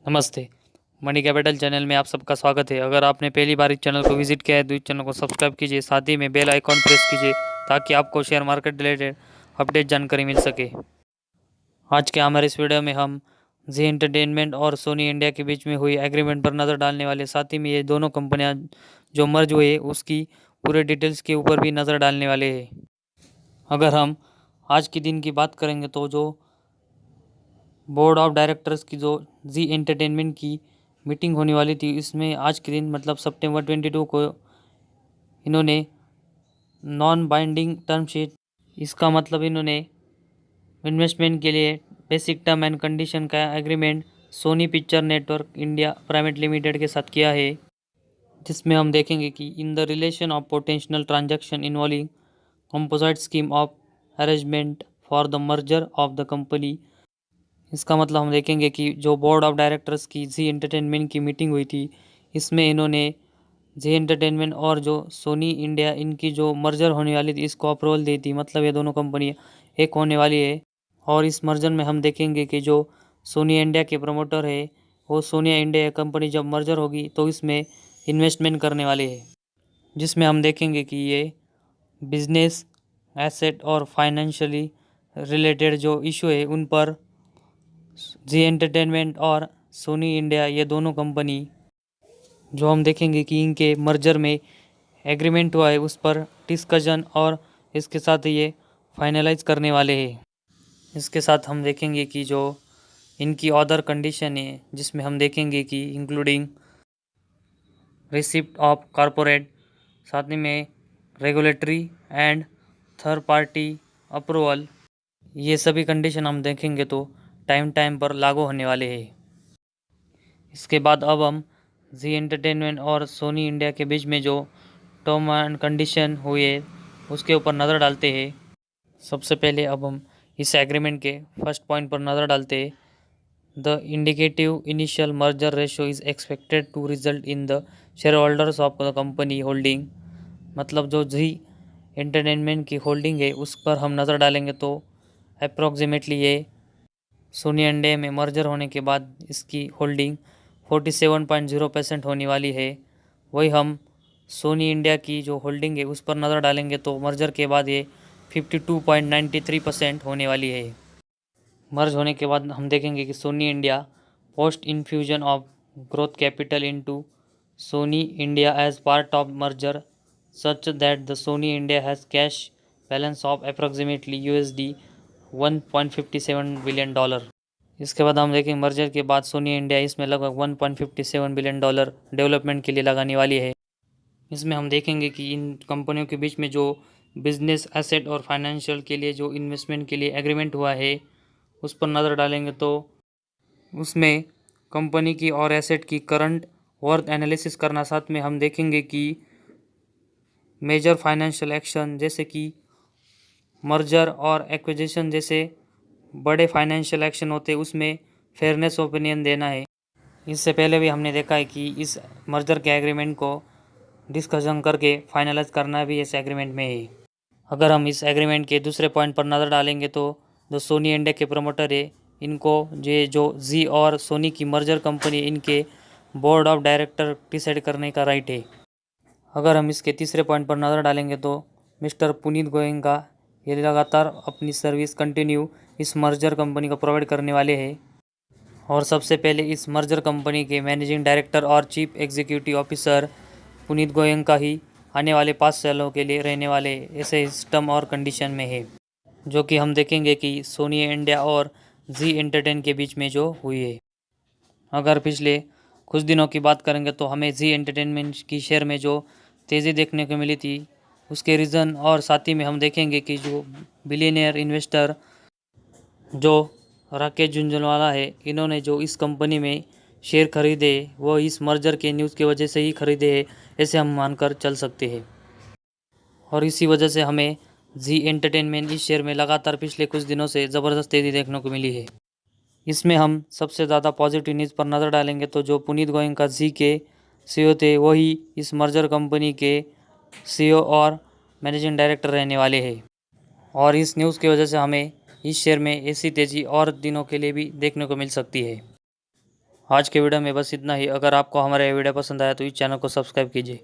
नमस्ते। Money capital channel में आप सबका स्वागत है। अगर आपने पहली बार इस चैनल को विजिट किया है तो इस चैनल को सब्सक्राइब कीजिए, साथ ही में बेल आइकॉन प्रेस कीजिए ताकि आपको शेयर मार्केट रिलेटेड अपडेट जानकारी मिल सके। आज के हमारे इस वीडियो में हम जी एंटरटेनमेंट और सोनी इंडिया के बीच में हुई एग्रीमेंट पर नज़र डालने वाले, साथ ही में ये दोनों कंपनियां जो मर्ज हुई है उसकी पूरे डिटेल्स के ऊपर भी नज़र डालने वाले हैं। अगर हम आज के दिन की बात करेंगे तो जो बोर्ड ऑफ डायरेक्टर्स की जो जी एंटरटेनमेंट की मीटिंग होने वाली थी, इसमें आज के दिन मतलब सितंबर 22 को इन्होंने नॉन बाइंडिंग टर्म शीट, इसका मतलब इन्होंने इन्वेस्टमेंट के लिए बेसिक टर्म एंड कंडीशन का agreement Sony picture network India private limited के साथ किया है, जिसमें हम देखेंगे कि in the relation of potential transaction involving composite scheme of arrangement for the merger of the company. इसका मतलब हम देखेंगे कि जो बोर्ड ऑफ डायरेक्टर्स की जी एंटरटेनमेंट की मीटिंग हुई थी, इसमें इन्होंने जी एंटरटेनमेंट और जो सोनी इंडिया इनकी जो मर्जर होने वाली थी इसको अप्रूवल दी थी। मतलब ये दोनों कंपनी एक होने वाली है और इस मर्जर में हम देखेंगे कि जो सोनी इंडिया के प्रमोटर है वो सोनिया इंडिया कंपनी जब मर्जर होगी तो इसमें इन्वेस्टमेंट करने वाले हैं, जिसमें हम देखेंगे कि ये बिजनेस एसेट और फाइनेंशियली रिलेटेड जो इशू है उन पर जी एंटरटेनमेंट और सोनी इंडिया ये दोनों कंपनी जो हम देखेंगे कि इनके मर्जर में एग्रीमेंट हुआ है उस पर डिस्कशन और इसके साथ ये फाइनलाइज करने वाले हैं। इसके साथ हम देखेंगे कि जो इनकी अदर कंडीशन है, जिसमें हम देखेंगे कि इंक्लूडिंग रिसिप्ट ऑफ कॉरपोरेट, साथ में regulatory and third party approval, ये सभी कंडीशन हम देखेंगे तो टाइम पर लागू होने वाले हैं। इसके बाद अब हम जी एंटरटेनमेंट और सोनी इंडिया के बीच में जो टर्म एंड कंडीशन हुए उसके ऊपर नज़र डालते हैं। सबसे पहले अब हम इस एग्रीमेंट के फर्स्ट पॉइंट पर नज़र डालते हैं। The indicative initial merger ratio is expected to result in the shareholders of the company holding. मतलब जो जी एंटरटेनमेंट की होल्डिंग है उस पर हम नज़र डालेंगे तो अप्रॉक्सीमेटली ये सोनी इंडिया में मर्जर होने के बाद इसकी होल्डिंग 47.0% होने वाली है। वही हम सोनी इंडिया की जो होल्डिंग है उस पर नज़र डालेंगे तो मर्जर के बाद ये 52.93% होने वाली है। मर्ज होने के बाद हम देखेंगे कि Sony India post infusion of growth capital into Sony India as part of merger such that the Sony India has cash balance of approximately USD 1.57 billion dollar. इसके बाद हम देखेंगे मर्जर के बाद सोनी इंडिया इसमें लगभग 1.57 बिलियन डॉलर डेवलपमेंट के लिए लगाने वाली है। इसमें हम देखेंगे कि इन कंपनियों के बीच में जो बिजनेस एसेट और फाइनेंशियल के लिए जो इन्वेस्टमेंट के लिए एग्रीमेंट हुआ है उस पर नज़र डालेंगे तो उसमें कंपनी की और एसेट की करंट वर्थ एनालिसिस करना, साथ में हम देखेंगे कि मेजर फाइनेंशियल एक्शन जैसे कि मर्जर और एक्विजिशन जैसे बड़े फाइनेंशियल एक्शन होते उसमें फेयरनेस ओपिनियन देना है। इससे पहले भी हमने देखा है कि इस मर्जर के एग्रीमेंट को डिस्कशन करके फाइनलाइज करना भी इस एग्रीमेंट में है। अगर हम इस एग्रीमेंट के दूसरे पॉइंट पर नज़र डालेंगे तो जो सोनी इंडिया के प्रमोटर है इनको ये जो जी और सोनी की मर्जर कंपनी इनके बोर्ड ऑफ डायरेक्टर डिसाइड करने का राइट है। अगर हम इसके तीसरे पॉइंट पर नज़र डालेंगे तो मिस्टर पुनीत गोयनका ये लगातार अपनी सर्विस कंटिन्यू इस मर्जर कंपनी को प्रोवाइड करने वाले हैं और सबसे पहले इस मर्जर कंपनी के मैनेजिंग डायरेक्टर और chief executive officer Puneet Goenka ही आने वाले 5 सालों के लिए रहने वाले ऐसे सिस्टम और कंडीशन में है, जो कि हम देखेंगे कि सोनी इंडिया और जी एंटरटेन के बीच में जो हुई है। अगर पिछले कुछ दिनों की बात करेंगे तो हमें जी एंटरटेनमेंट की शेयर में जो तेज़ी देखने को मिली थी उसके रीज़न, और साथ ही में हम देखेंगे कि जो बिलियनियर इन्वेस्टर जो राकेश झुंझुनवाला है इन्होंने जो इस कंपनी में शेयर खरीदे वो इस मर्जर के न्यूज़ की वजह से ही खरीदे हैं, ऐसे हम मानकर चल सकते हैं। और इसी वजह से हमें जी एंटरटेनमेंट इस शेयर में लगातार पिछले कुछ दिनों से ज़बरदस्त तेज़ी देखने को मिली है। इसमें हम सबसे ज़्यादा पॉजिटिव न्यूज़ पर नज़र डालेंगे तो जो पुनीत गोयनका जी के CEO थे वही इस मर्जर कंपनी के CEO और मैनेजिंग डायरेक्टर रहने वाले हैं, और इस न्यूज़ की वजह से हमें इस शेयर में ऐसी तेज़ी और दिनों के लिए भी देखने को मिल सकती है। आज के वीडियो में बस इतना ही। अगर आपको हमारा ये वीडियो पसंद आया तो इस चैनल को सब्सक्राइब कीजिए।